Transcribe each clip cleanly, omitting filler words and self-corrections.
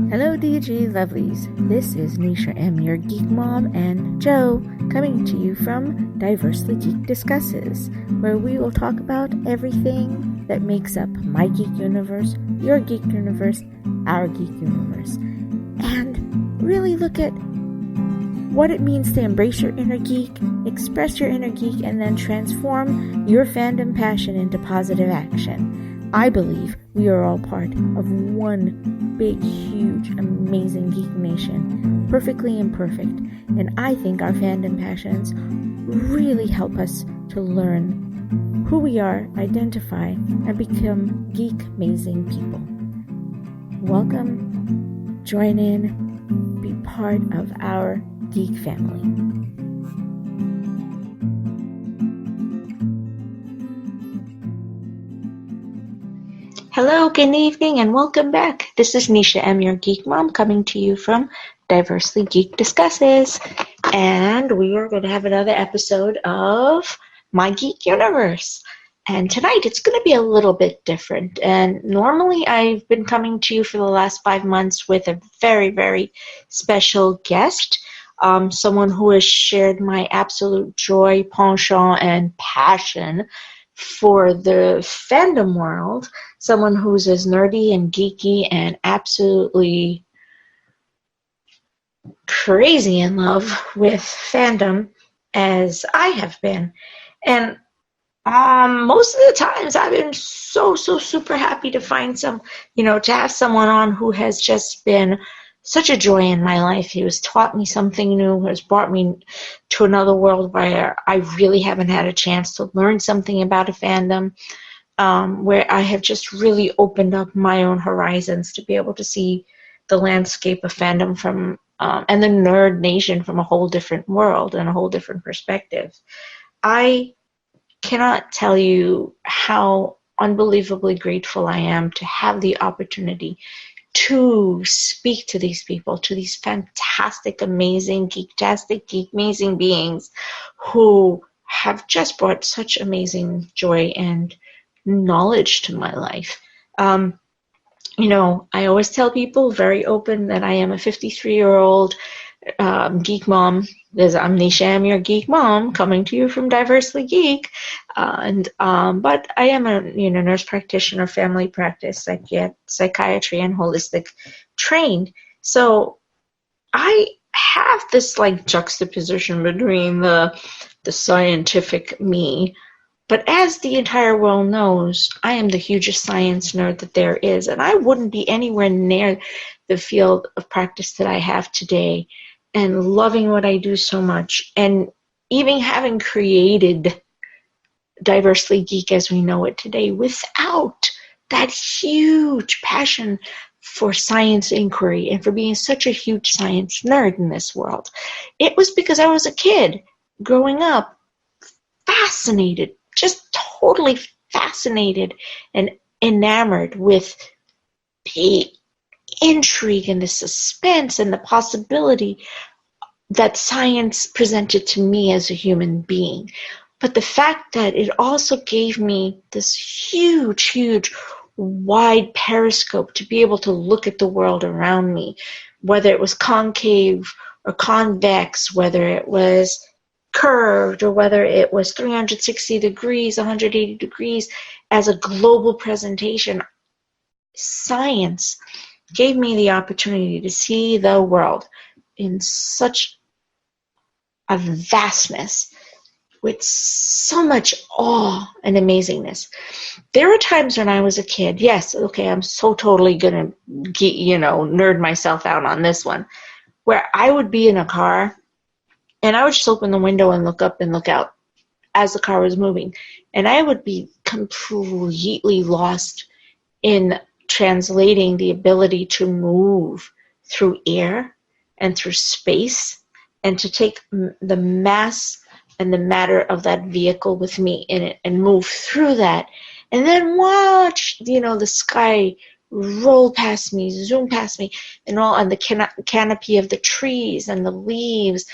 Hello DG lovelies, this is NeishaMYourGeekMom and Joe coming to you from Diversely Geek Discusses, where we will talk about everything that makes up my geek universe, your geek universe, our geek universe, and really look at what it means to embrace your inner geek, express your inner geek, and then transform your fandom passion into positive action. I believe we are all part of one big, huge, amazing geek nation, perfectly imperfect, and I think our fandom passions really help us to learn who we are, identify, and become geek-amazing people. Welcome, join in, be part of our geek family. Hello, good evening, and welcome back. This is NeishaMYourGeekMom coming to you from Diversely Geek Discusses, and we are going to have another episode of My Geek Universe. And tonight it's going to be a little bit different. And normally I've been coming to you for the last 5 months with a very, very special guest, someone who has shared my absolute joy, penchant, and passion for the fandom world, someone who's as nerdy and geeky and absolutely crazy in love with fandom as I have been. And most of the times I've been so super happy to find to have someone on who has just been such a joy in my life. He has taught me something new, has brought me to another world where I really haven't had a chance to learn something about a fandom, where I have just really opened up my own horizons to be able to see the landscape of fandom from and the nerd nation from a whole different world and a whole different perspective. I cannot tell you how unbelievably grateful I am to have the opportunity to speak to these people, to these fantastic, amazing, geek-amazing beings who have just brought such amazing joy and knowledge to my life. I always tell people very open that I am a 53-year-old geek mom. I'm NeishaMYourGeekMom coming to you from Diversely Geek, but I am a nurse practitioner, family practice, psychiatry, and holistic trained. So I have this juxtaposition between the scientific me, but as the entire world knows, I am the hugest science nerd that there is, and I wouldn't be anywhere near the field of practice that I have today, and loving what I do so much, and even having created Diversely Geek as we know it today without that huge passion for science inquiry and for being such a huge science nerd in this world. It was because I was a kid growing up, fascinated, just totally fascinated and enamored with the intrigue and the suspense and the possibility that science presented to me as a human being. But the fact that it also gave me this huge, wide periscope to be able to look at the world around me, whether it was concave or convex, whether it was curved or whether it was 360 degrees, 180 degrees, as a global presentation. Science gave me the opportunity to see the world in such a vastness, with so much awe and amazingness. There were times when I was a kid, yes, okay, I'm so totally gonna nerd myself out on this one, where I would be in a car and I would just open the window and look up and look out as the car was moving, and I would be completely lost in translating the ability to move through air and through space, and to take the mass and the matter of that vehicle with me in it and move through that, and then watch the sky roll past me, zoom past me, and all on the canopy of the trees and the leaves,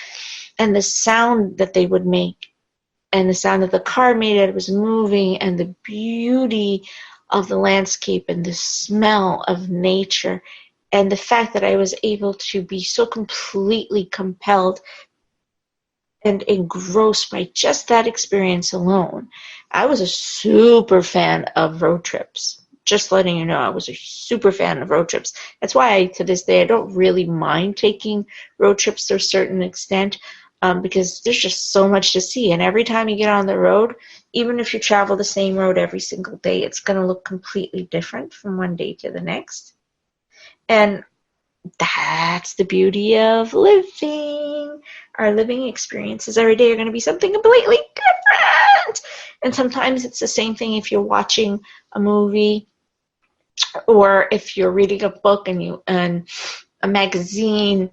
and the sound that they would make, and the sound that the car made as it was moving, and the beauty of the landscape and the smell of nature, And the fact that I was able to be so completely compelled and engrossed by just that experience alone. I was a super fan of road trips. Just letting you know, I was a super fan of road trips. That's why to this day, I don't really mind taking road trips to a certain extent, because there's just so much to see. And every time you get on the road, even if you travel the same road every single day, it's going to look completely different from one day to the next. And that's the beauty of living. Our living experiences every day are going to be something completely different. And sometimes it's the same thing if you're watching a movie or if you're reading a book and a magazine,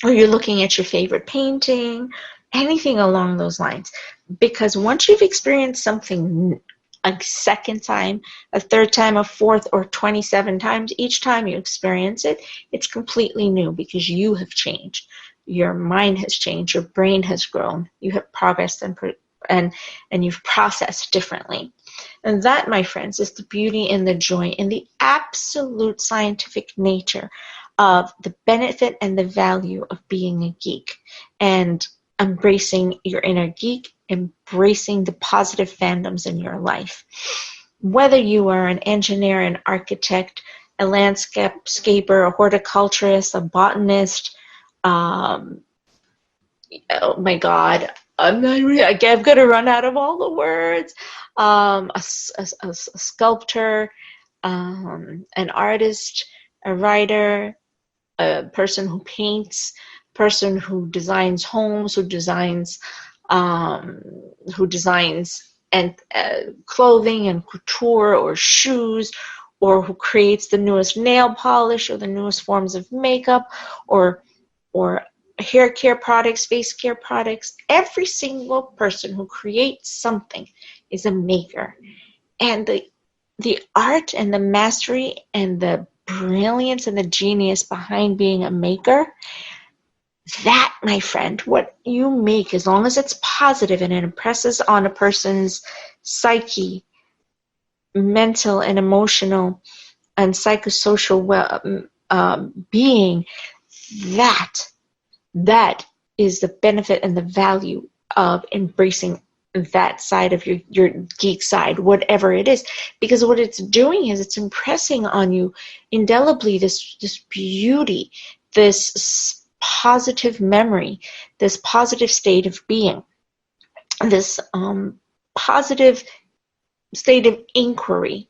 or you're looking at your favorite painting, anything along those lines. Because once you've experienced something a second time, a third time, a fourth, or 27 times, each time you experience it, it's completely new because you have changed. Your mind has changed. Your brain has grown. You have progressed and you've processed differently. And that, my friends, is the beauty and the joy and the absolute scientific nature of the benefit and the value of being a geek and embracing your inner geek, embracing the positive fandoms in your life. Whether you are an engineer, an architect, a landscaper, a horticulturist, a botanist, oh my God, I'm going to run out of all the words. A sculptor, an artist, a writer, a person who paints, person who designs homes, who designs and clothing and couture or shoes, or who creates the newest nail polish or the newest forms of makeup, or hair care products, face care products. Every single person who creates something is a maker. And the art and the mastery and the brilliance and the genius behind being a maker, that, my friend, what you make, as long as it's positive and it impresses on a person's psyche, mental and emotional and psychosocial being, that is the benefit and the value of embracing that side of your geek side, whatever it is. Because what it's doing is it's impressing on you indelibly this beauty, this positive memory, this positive state of being, this positive state of inquiry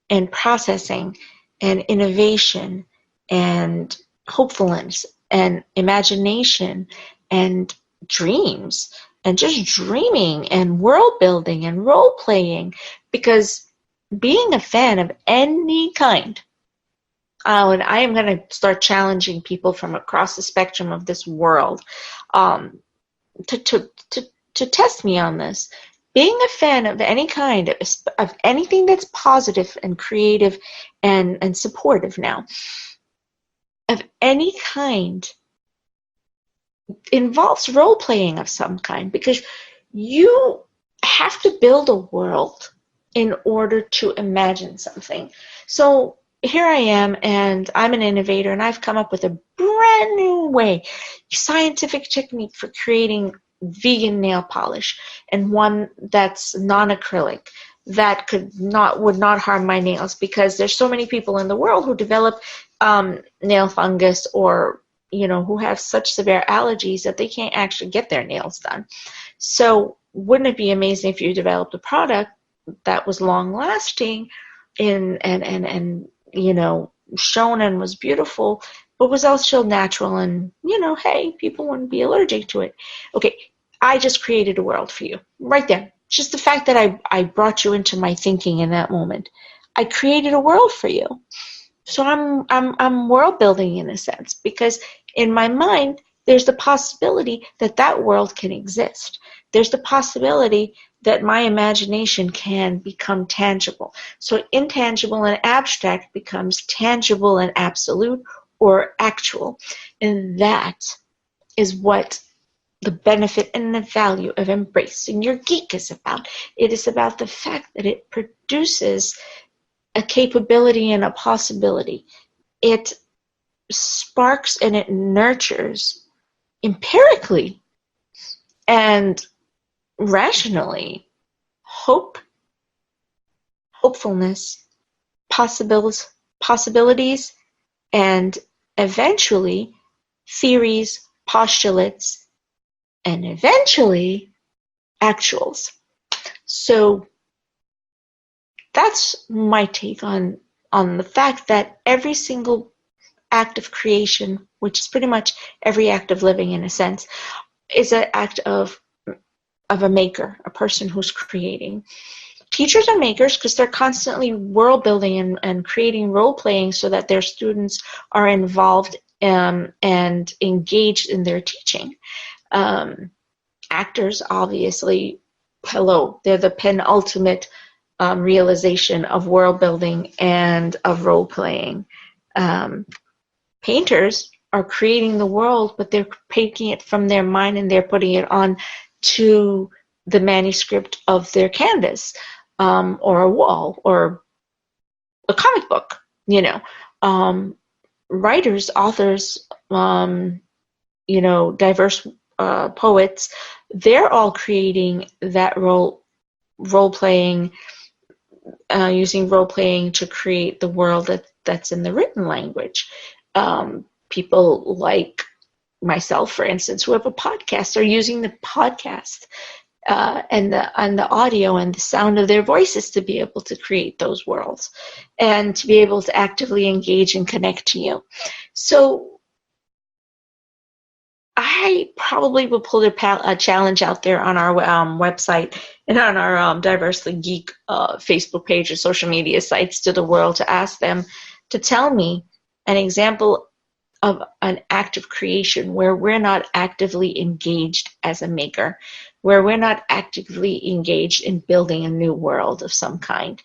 and processing and innovation and hopefulness and imagination and dreams and just dreaming and world building and role playing. Because being a fan of any kind, and I am going to start challenging people from across the spectrum of this world to test me on this. Being a fan of any kind, of anything that's positive and creative and supportive now, of any kind, involves role-playing of some kind, because you have to build a world in order to imagine something. So here I am, and I'm an innovator, and I've come up with a brand new way, scientific technique for creating vegan nail polish, and one that's non-acrylic, that would not harm my nails, because there's so many people in the world who develop nail fungus, or who have such severe allergies that they can't actually get their nails done. So wouldn't it be amazing if you developed a product that was long lasting and shown and was beautiful, but was also natural, and hey, people wouldn't be allergic to it. Okay, I just created a world for you right there. Just the fact that I brought you into my thinking in that moment, I created a world for you. So I'm world building in a sense, because in my mind there's the possibility that world can exist. There's the possibility that my imagination can become tangible. So intangible and abstract becomes tangible and absolute, or actual. And that is what the benefit and the value of embracing your geek is about. It is about the fact that it produces a capability and a possibility. It sparks and it nurtures empirically and rationally hopefulness, possibilities, and eventually theories, postulates, and eventually actuals. So that's my take on the fact that every single act of creation, which is pretty much every act of living in a sense, is an act of a maker, a person who's creating. Teachers are makers because they're constantly world building and creating role playing so that their students are involved and engaged in their teaching. Actors, obviously, they're the penultimate realization of world building and of role playing. Painters are creating the world, but they're taking it from their mind and they're putting it on to the manuscript of their canvas, or a wall, or a comic book. Writers, authors, diverse poets, they're all creating that role playing, using role playing to create the world that's in the written language. People like myself, for instance, who have a podcast, are using the podcast and the audio and the sound of their voices to be able to create those worlds and to be able to actively engage and connect to you. So I probably will put a challenge out there on our website and on our Diversely Geek Facebook page or social media sites to the world to ask them to tell me an example of an act of creation where we're not actively engaged as a maker, where we're not actively engaged in building a new world of some kind.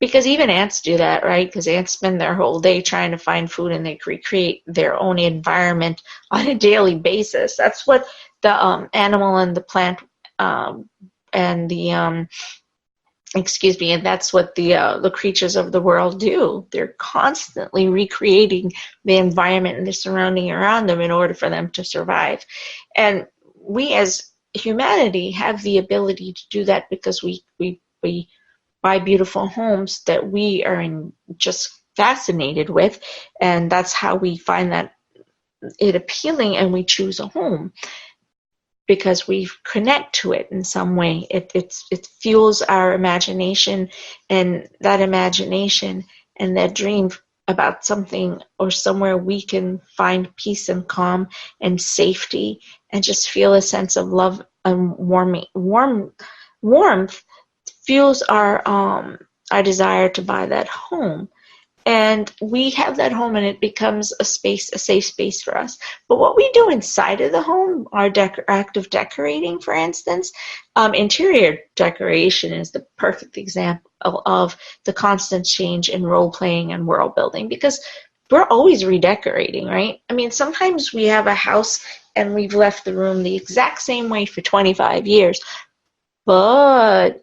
Because even ants do that, right? Because ants spend their whole day trying to find food and they recreate their own environment on a daily basis. That's what the animal and the plant and that's what the creatures of the world do. They're constantly recreating the environment and the surrounding around them in order for them to survive. And we as humanity have the ability to do that because we buy beautiful homes that we are just fascinated with, and that's how we find that it appealing and we choose a home. Because we connect to it in some way. It fuels our imagination, and that imagination and that dream about something or somewhere we can find peace and calm and safety and just feel a sense of love and warmth fuels our desire to buy that home. And we have that home and it becomes a safe space for us. But what we do inside of the home, our act of decorating, for instance, interior decoration is the perfect example of the constant change in role-playing and world-building, because we're always redecorating, right? I mean, sometimes we have a house and we've left the room the exact same way for 25 years, but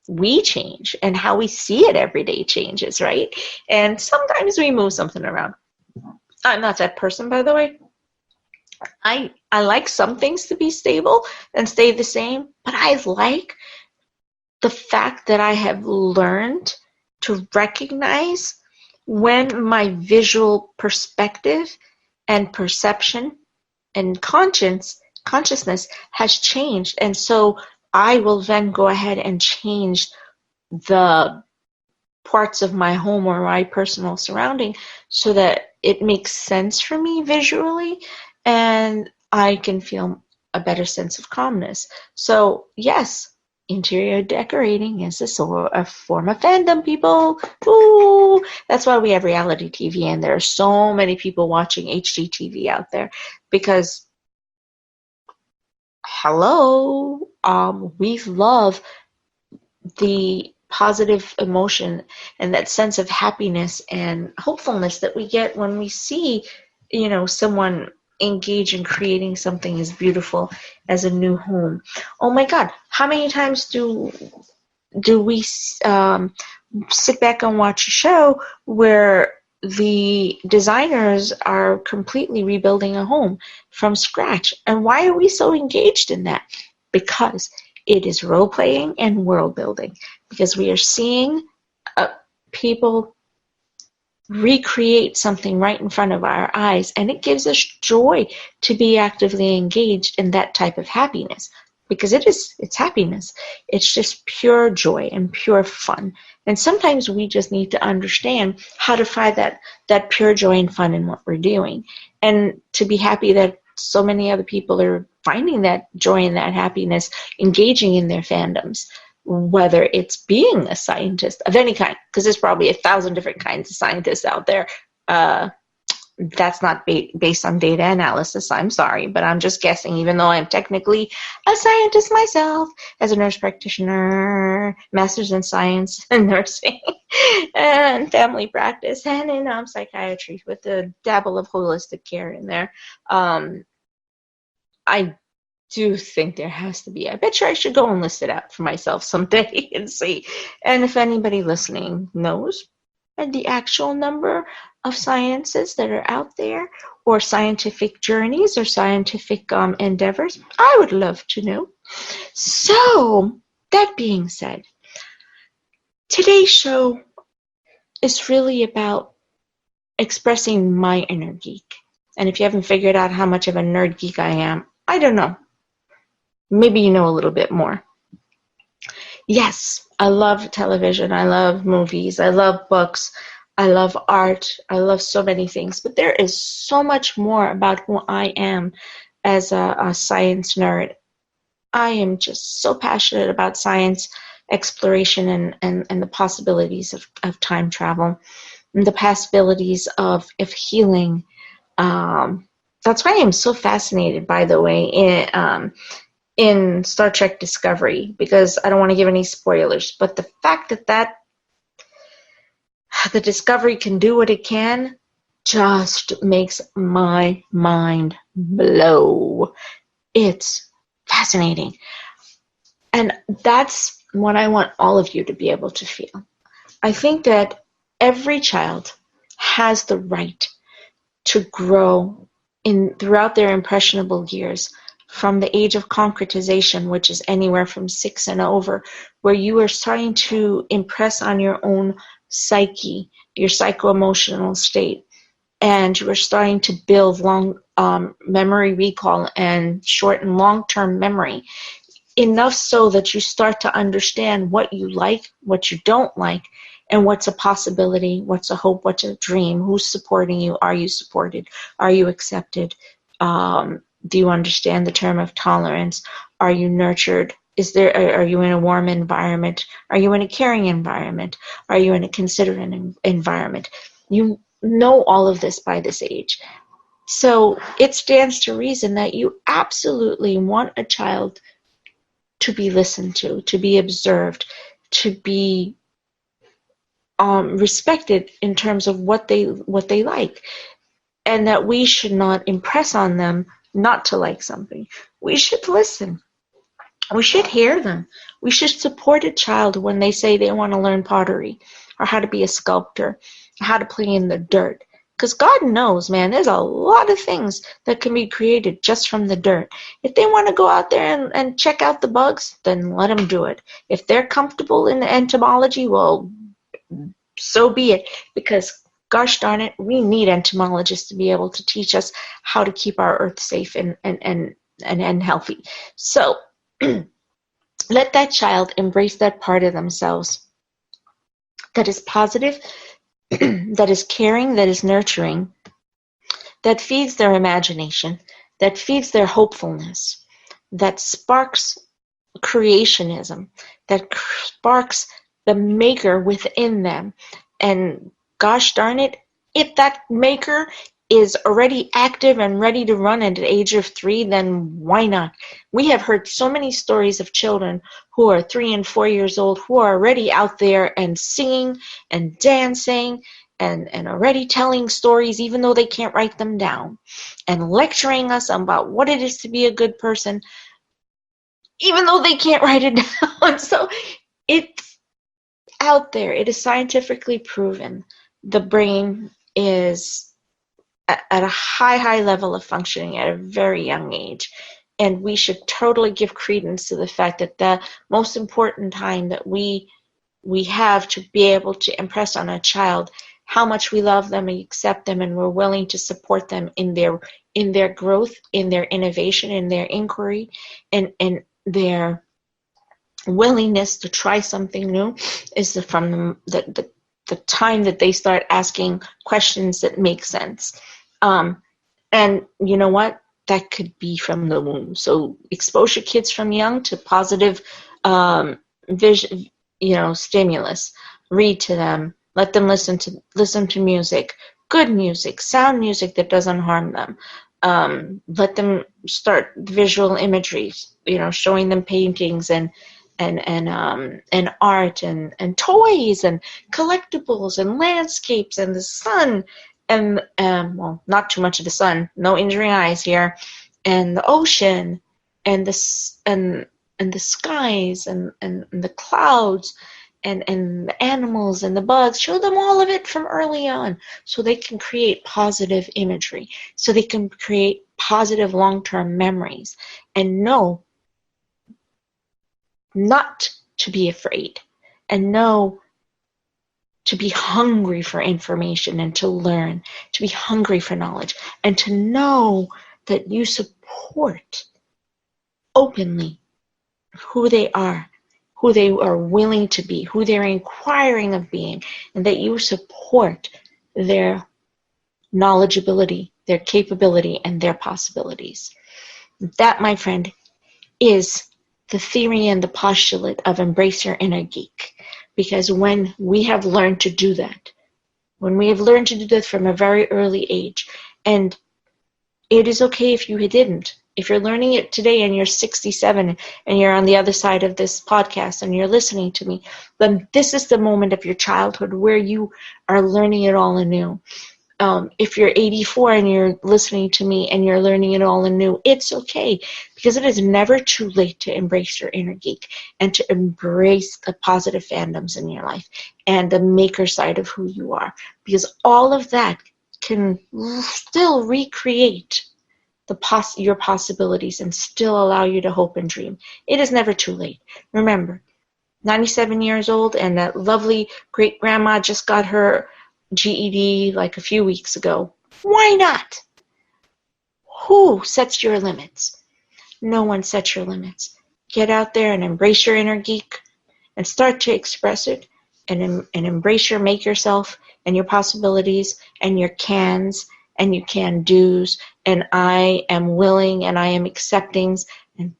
we change and how we see it every day changes, right? And sometimes we move something around. I'm not that person, by the way. I like some things to be stable and stay the same, but I like the fact that I have learned to recognize when my visual perspective and perception and consciousness has changed. And so I will then go ahead and change the parts of my home or my personal surrounding so that it makes sense for me visually and I can feel a better sense of calmness. So yes, interior decorating is a form of fandom, people. Ooh, that's why we have reality TV, and there are so many people watching HGTV out there because hello, we love the positive emotion and that sense of happiness and hopefulness that we get when we see, someone engage in creating something as beautiful as a new home. Oh my God, how many times do we sit back and watch a show where the designers are completely rebuilding a home from scratch. And why are we so engaged in that? Because it is role-playing and world-building. Because we are seeing people recreate something right in front of our eyes, and it gives us joy to be actively engaged in that type of happiness, because it's happiness. It's just pure joy and pure fun. And sometimes we just need to understand how to find that pure joy and fun in what we're doing, and to be happy that so many other people are finding that joy and that happiness engaging in their fandoms, whether it's being a scientist of any kind, because there's probably 1,000 different kinds of scientists out there. That's not based on data analysis, I'm sorry, but I'm just guessing, even though I'm technically a scientist myself, as a nurse practitioner, master's in science and nursing, and family practice, and in psychiatry with a dabble of holistic care in there. I do think there has to be. I bet you I should go and list it out for myself someday and see. And if anybody listening knows the actual number of sciences that are out there, or scientific journeys or scientific endeavors, I would love to know. So, that being said, today's show is really about expressing my inner geek. And if you haven't figured out how much of a nerd geek I am, I don't know. Maybe you know a little bit more. Yes, I love television. I love movies. I love books. I love art. I love so many things. But there is so much more about who I am as a science nerd. I am just so passionate about science exploration and the possibilities of time travel, and the possibilities of healing. That's why I'm so fascinated, by the way, in Star Trek Discovery, because I don't want to give any spoilers, but the fact that the Discovery can do what it can just makes my mind blow. It's fascinating. And that's what I want all of you to be able to feel. I think that every child has the right to grow throughout their impressionable years, from the age of concretization, which is anywhere from 6 and over, where you are starting to impress on your own psyche, your psycho-emotional state, and you are starting to build long memory recall and short and long-term memory, enough so that you start to understand what you like, what you don't like, and what's a possibility, what's a hope, what's a dream, who's supporting you, are you supported, are you accepted, do you understand the term of tolerance, are you nurtured, are you in a warm environment, are you in a caring environment, are you in a considerate environment. You know all of this by this age. So it stands to reason that you absolutely want a child to be listened to be observed, to be respected in terms of what they like, and that we should not impress on them not to like something. We should listen. We should hear them. We should support a child when they say they want to learn pottery, or how to be a sculptor, or how to play in the dirt. Because God knows, man, there's a lot of things that can be created just from the dirt. If they want to go out there and check out the bugs, then let them do it. If they're comfortable in entomology, well, so be it. Because gosh darn it, we need entomologists to be able to teach us how to keep our earth safe and healthy. So let that child embrace that part of themselves that is positive, that is caring, that is nurturing, that feeds their imagination, that feeds their hopefulness, that sparks creationism, that sparks the maker within them. And gosh darn it, if that maker is already active and ready to run at the age of 3, then why not? We have heard so many stories of children who are 3 and 4 years old who are already out there and singing and dancing and already telling stories even though they can't write them down, and lecturing us about what it is to be a good person even though they can't write it down. So it's out there. It is scientifically proven. The brain is at a high level of functioning at a very young age. And we should totally give credence to the fact that the most important time that we have to be able to impress on a child how much we love them and accept them, and we're willing to support them in their growth, in their innovation, in their inquiry, and their willingness to try something new, is from the time that they start asking questions that make sense. And you know what? That could be from the womb. So expose your kids from young to positive vision, stimulus. Read to them. Let them listen to music, good music, sound music that doesn't harm them. Let them start visual imagery, showing them paintings and art and toys and collectibles and landscapes and the sun and well, not too much of the sun, no injuring eyes here, and the ocean and the skies and the clouds and the animals and the bugs. Show them all of it from early on so they can create positive imagery, so they can create positive long-term memories, and know not to be afraid, and know to be hungry for information and to learn, to be hungry for knowledge, and to know that you support openly who they are willing to be, who they're inquiring of being, and that you support their knowledgeability, their capability, and their possibilities. That, my friend, is the theory and the postulate of Embrace Your Inner Geek. Because when we have learned to do that, from a very early age, and it is okay if you didn't. If you're learning it today and you're 67 and you're on the other side of this podcast and you're listening to me, then this is the moment of your childhood where you are learning it all anew. If you're 84 and you're listening to me and you're learning it all anew, it's okay, because it is never too late to embrace your inner geek and to embrace the positive fandoms in your life and the maker side of who you are, because all of that can still recreate your possibilities and still allow you to hope and dream. It is never too late. Remember, 97 years old, and that lovely great grandma just got her GED like a few weeks ago. Why not? Who sets your limits? No one sets your limits. Get out there and embrace your inner geek and start to express it and embrace your make yourself and your possibilities and your cans and your can do's and I am willing and I am accepting, and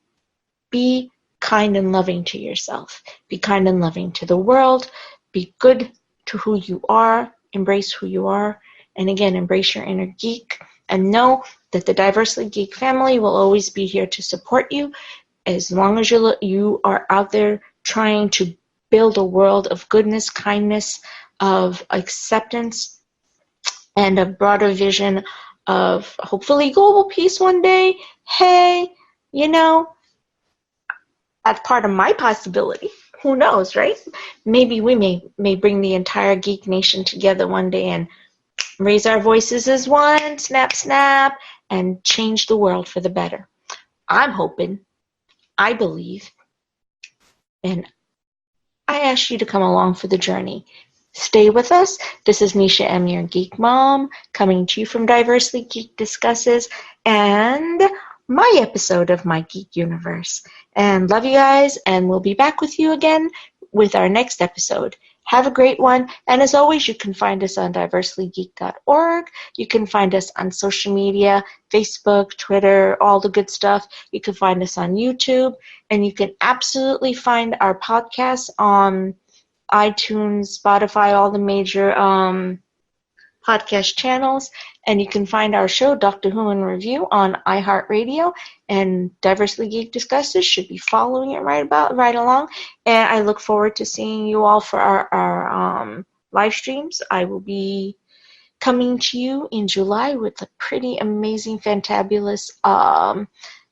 be kind and loving to yourself. Be kind and loving to the world. Be good to who you are. Embrace who you are, and again, embrace your inner geek, and know that the Diversely Geek family will always be here to support you as long as you are out there trying to build a world of goodness, kindness, of acceptance, and a broader vision of hopefully global peace one day. Hey, that's part of my possibility. Who knows, right? Maybe we may bring the entire Geek Nation together one day and raise our voices as one, snap, snap, and change the world for the better. I'm hoping, I believe, and I ask you to come along for the journey. Stay with us. This is Neisha, your Geek Mom, coming to you from Diversely Geek Discusses, and my episode of My Geek Universe. And love you guys, and we'll be back with you again with our next episode. Have a great one, and as always, you can find us on diverselygeek.org. You can find us on social media, Facebook, Twitter, all the good stuff. You can find us on YouTube, and you can absolutely find our podcasts on iTunes, Spotify, all the major podcast channels, and you can find our show, Doctor Who in Review, on iHeartRadio, and Diversely Geek Discusses should be following it right along, and I look forward to seeing you all for our live streams. I will be coming to you in July with a pretty amazing, fantabulous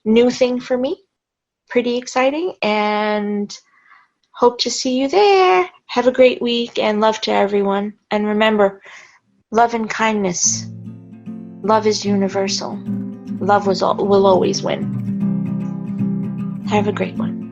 new thing for me. Pretty exciting, and hope to see you there. Have a great week, and love to everyone. And remember, Love and kindness. Love is universal. Love will always win. Have a great one.